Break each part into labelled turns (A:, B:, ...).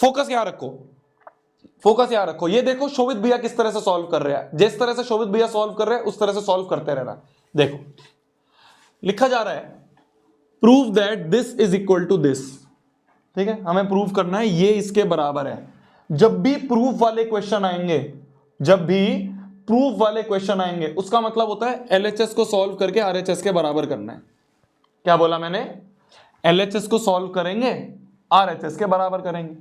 A: Focus यहां रखो, focus यहां रखो। ये देखो शोभित भैया किस तरह से सॉल्व कर रहे हैं, जिस तरह से शोभित भैया सॉल्व कर रहे हैं उस तरह से सॉल्व करते रहना। देखो लिखा जा रहा है prove that this is equal to this, ठीक है, हमें प्रूव करना है ये इसके बराबर है। जब भी प्रूफ वाले क्वेश्चन आएंगे, जब भी प्रूफ वाले क्वेश्चन आएंगे, उसका मतलब होता है एलएचएस को सॉल्व करके आरएचएस के बराबर करना है। क्या बोला मैंने? एलएचएस को सॉल्व करेंगे, आरएचएस के बराबर करेंगे।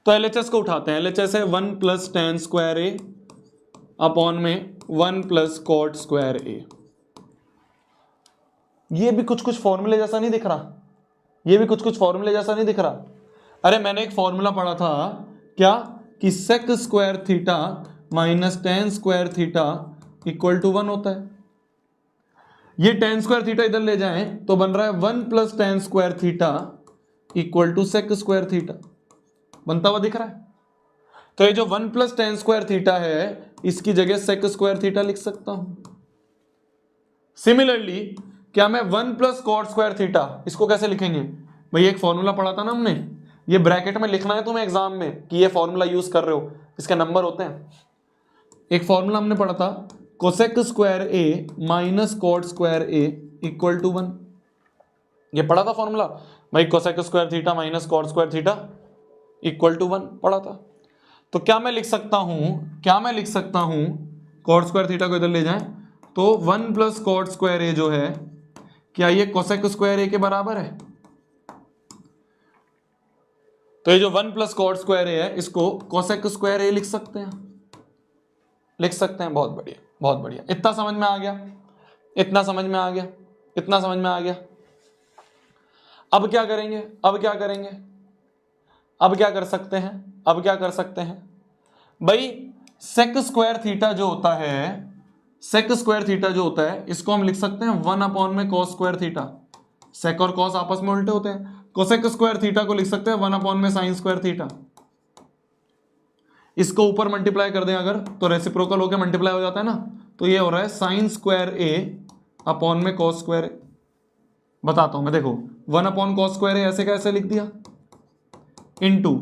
A: तो एलएचएस को उठाते हैं, एलएचएस है 1 प्लस टेन स्क्वायर ए अपॉन में 1 प्लस कॉट स्क्वायर ए। ये भी कुछ कुछ फॉर्मूले जैसा नहीं दिख रहा? ये भी कुछ कुछ फॉर्मूले जैसा नहीं दिख रहा? अरे मैंने एक फॉर्मूला पढ़ा था, क्या कि sec square theta minus tan square theta equal to 1 होता है। ये टेन स्क्वायर थीटा इधर ले जाएं तो बन रहा है 1 plus tan square theta equal to sec square theta, बनता हुआ दिख रहा है। तो ये जो 1 प्लस टेन स्क्वायर थीटा है, इसकी जगह सेक स्क्वायर थीटा लिख सकता हूं। सिमिलरली क्या मैं 1 प्लस कॉट स्क्वायर थीटा, इसको कैसे लिखेंगे भाई? एक फॉर्मूला पढ़ा था ना हमने, ये ब्रैकेट में लिखना है तुम्हें एग्जाम में कि ये फॉर्मूला यूज कर रहे हो, इसके नंबर होते हैं। एक फॉर्मूला हमने पढ़ा था cosec square A minus cot square A equal to 1, ये पढ़ा था फॉर्मूला भाई, cosec square theta minus cot square theta equal to 1 पढ़ा था। तो क्या मैं लिख सकता हूं, कॉट स्क्वायर थीटा को इधर ले जाएं तो 1 प्लस कॉट स्क्वायर ए जो है, क्या ये कोसेक स्क्वायर ए के बराबर है? तो ये जो 1 प्लस कॉट स्क्वायर ए है, इसको कोसेक स्क्वायर ए लिख सकते हैं, लिख सकते हैं। बहुत बढ़िया, बहुत बढ़िया। इतना समझ में आ गया, इतना समझ में आ गया, इतना समझ में आ गया। अब क्या करेंगे, अब क्या करेंगे, अब क्या कर सकते हैं, अब क्या कर सकते हैं भाई? सेक स्क्वायर थीटा जो होता है, सेक स्क्वायर थीटा जो होता है, इसको हम लिख सकते हैं 1 अपॉन में कॉस स्क्वायर थीटा। सेक और कॉस आपस में उल्टे होते हैं। कोसेक स्क्वायर थीटा को लिख सकते हैं 1 अपॉन में साइन स्क्वायर थीटा। इसको ऊपर मल्टीप्लाई कर दें अगर, तो रेसिप्रोकल होकर मल्टीप्लाई हो जाता है ना, तो ये हो रहा है साइन स्क्वायर ए अपॉन में कॉस स्क्वायर ए। बताता हूं मैं, देखो 1 अपॉन कॉस स्क्वायर ए ऐसे कैसे लिख दिया, इनटू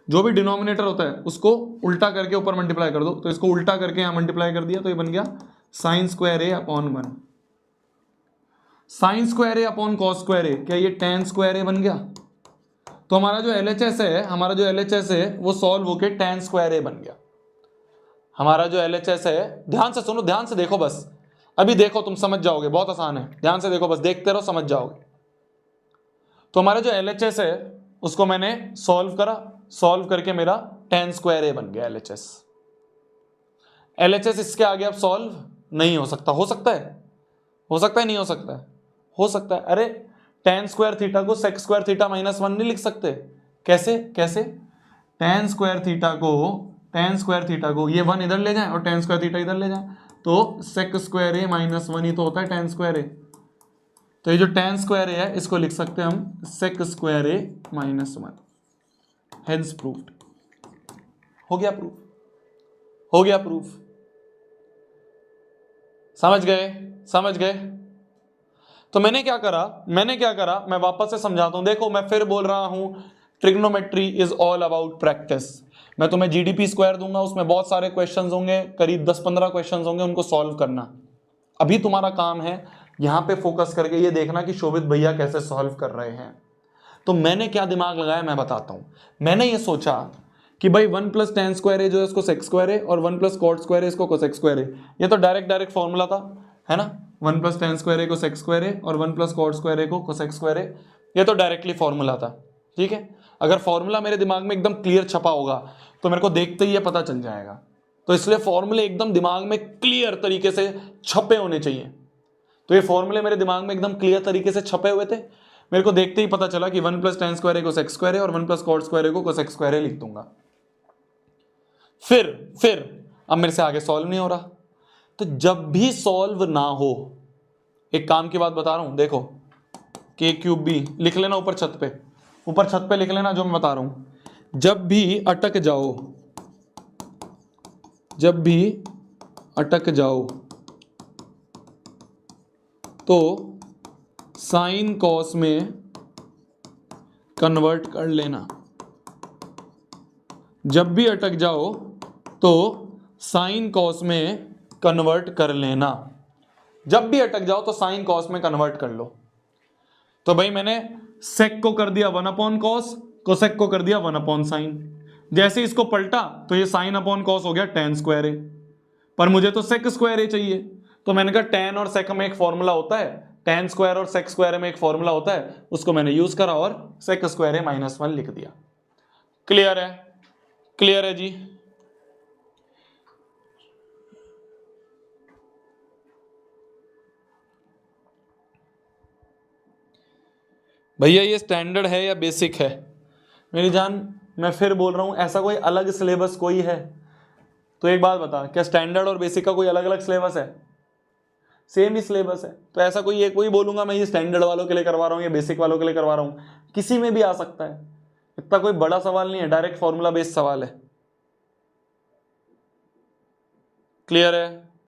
A: जो भी डिनोमिनेटर होता है उसको उल्टा करके ऊपर मल्टीप्लाई कर दो, तो इसको उल्टा करके यहां मल्टीप्लाई कर दिया, तो ये बन गया साइन स्क्वायर ए अपॉन 1। साइन स्क्वायर ए अपॉन कॉस स्क्वायर ए, क्या ये टेन स्क्वायर ए बन गया? तो हमारा जो एलएचएस है, हमारा जो एलएचएस है वो सॉल्व होके टेन स्क्वायर ए बन गया। हमारा जो एलएचएस है, ध्यान से सुनो, ध्यान से देखो बस, अभी देखो तुम समझ जाओगे, बहुत आसान है, ध्यान से देखो बस, देखते रहो समझ जाओगे। तो हमारा जो एलएचएस है उसको मैंने सॉल्व करा, सॉल्व करके मेरा टेन स्क्वायर ए बन गया एलएचएस। एलएचएस इसके आगे अब सॉल्व नहीं हो सकता, हो सकता है, हो सकता है, नहीं हो सकता है, हो सकता है। अरे टेन स्क्वायर थीटा को सेक स्क्वायर थीटा माइनस 1 नहीं लिख सकते? कैसे, कैसे? टेन स्क्वायर थीटा को ये 1 इधर ले जाएं और टेन स्क्वायर थीटा इधर ले जाएं, तो सेक स्क्वायर ए माइनस 1 ही तो होता है टेन स्क्वायर ए। तो ये जो टेन स्क्वायर ए है इसको लिख सकते हैं हम sec square A minus 1। Hence proved. हो गया प्रूफ, हो गया प्रूफ। समझ गए, समझ गए? तो मैंने क्या करा, मैं वापस से समझाता हूं। देखो मैं फिर बोल रहा हूं, trigonometry is all about practice. मैं तुम्हें जीडीपी स्क्वायर दूंगा, उसमें बहुत सारे क्वेश्चंस होंगे, करीब 10-15 क्वेश्चंस होंगे, उनको सॉल्व करना। अभी तुम्हारा काम है यहां पे फोकस करके ये देखना कि शोभित भैया कैसे सॉल्व कर रहे हैं। तो मैंने क्या दिमाग लगाया मैं बताता हूं। मैंने ये सोचा कि भाई 1 प्लस टेन स्क्वायर ए जो है इसको सेक स्क्वायर ए, और 1 प्लस कॉट स्क्वायर ए इसको कोसेक स्क्वायर ए। ये तो डायरेक्ट फॉर्मूला था, है ना? 1 प्लस टेन स्क्वायर ए को सेक स्क्वायर ए और 1 प्लस कॉट स्क्वायर ए को कोसेक स्क्वायर ए, ये तो डायरेक्टली फॉर्मूला था। ठीक है, अगर फॉर्मूला मेरे दिमाग में एकदम क्लियर छपा होगा तो मेरे को देखते ही ये पता चल जाएगा। तो इसलिए फॉर्मूले एकदम दिमाग में क्लियर तरीके से छपे होने चाहिए। तो ये फॉर्मूले मेरे दिमाग में एकदम क्लियर तरीके से छपे हुए थे, मेरे को देखते ही पता चला कि 1 प्लस टेन स्क्वायर ए को सेक स्क्वायर ए और 1 प्लस कॉट स्क्वायर ए को कोसेक स्क्वायर ए लिख दूंगा। फिर अब मेरे से आगे सॉल्व नहीं हो रहा। तो जब भी सॉल्व ना हो, एक काम की बात बता रहा हूं, देखो के क्यूब बी लिख लेना ऊपर छत पे लिख लेना जो मैं बता रहा हूं। जब भी अटक जाओ तो साइन कॉस में कन्वर्ट कर लेना। जब भी अटक जाओ तो साइन कॉस में कन्वर्ट कर लेना। जब भी अटक जाओ तो साइन कॉस में कन्वर्ट कर लो। तो भाई मैंने सेक को कर दिया 1/cos, कोसेक को कर दिया 1/sin। जैसे इसको पलटा तो ये साइन अपॉन कॉस हो गया tan स्क्वायर ए, पर मुझे तो सेक स्क्वायर ए चाहिए। तो मैंने कहा tan और सेक में एक फॉर्मूला होता है, tan स्क्वायर और सेक स्क्वायर में एक फॉर्मूला होता है, उसको मैंने यूज करा और सेक स्क्वायर ए -1 लिख दिया। क्लियर है? क्लियर है जी? भैया ये स्टैंडर्ड है या बेसिक है? मेरी जान मैं फिर बोल रहा हूं, ऐसा कोई अलग सिलेबस कोई है तो एक बात बता, क्या स्टैंडर्ड और बेसिक का कोई अलग अलग सिलेबस है? सेम ही सिलेबस है। तो ऐसा कोई एक कोई बोलूंगा मैं ये स्टैंडर्ड वालों के लिए करवा रहा हूँ या बेसिक वालों के लिए करवा रहा हूँ, किसी में भी आ सकता है। इतना कोई बड़ा सवाल नहीं है, डायरेक्ट फॉर्मूला बेस्ड सवाल है। क्लियर है?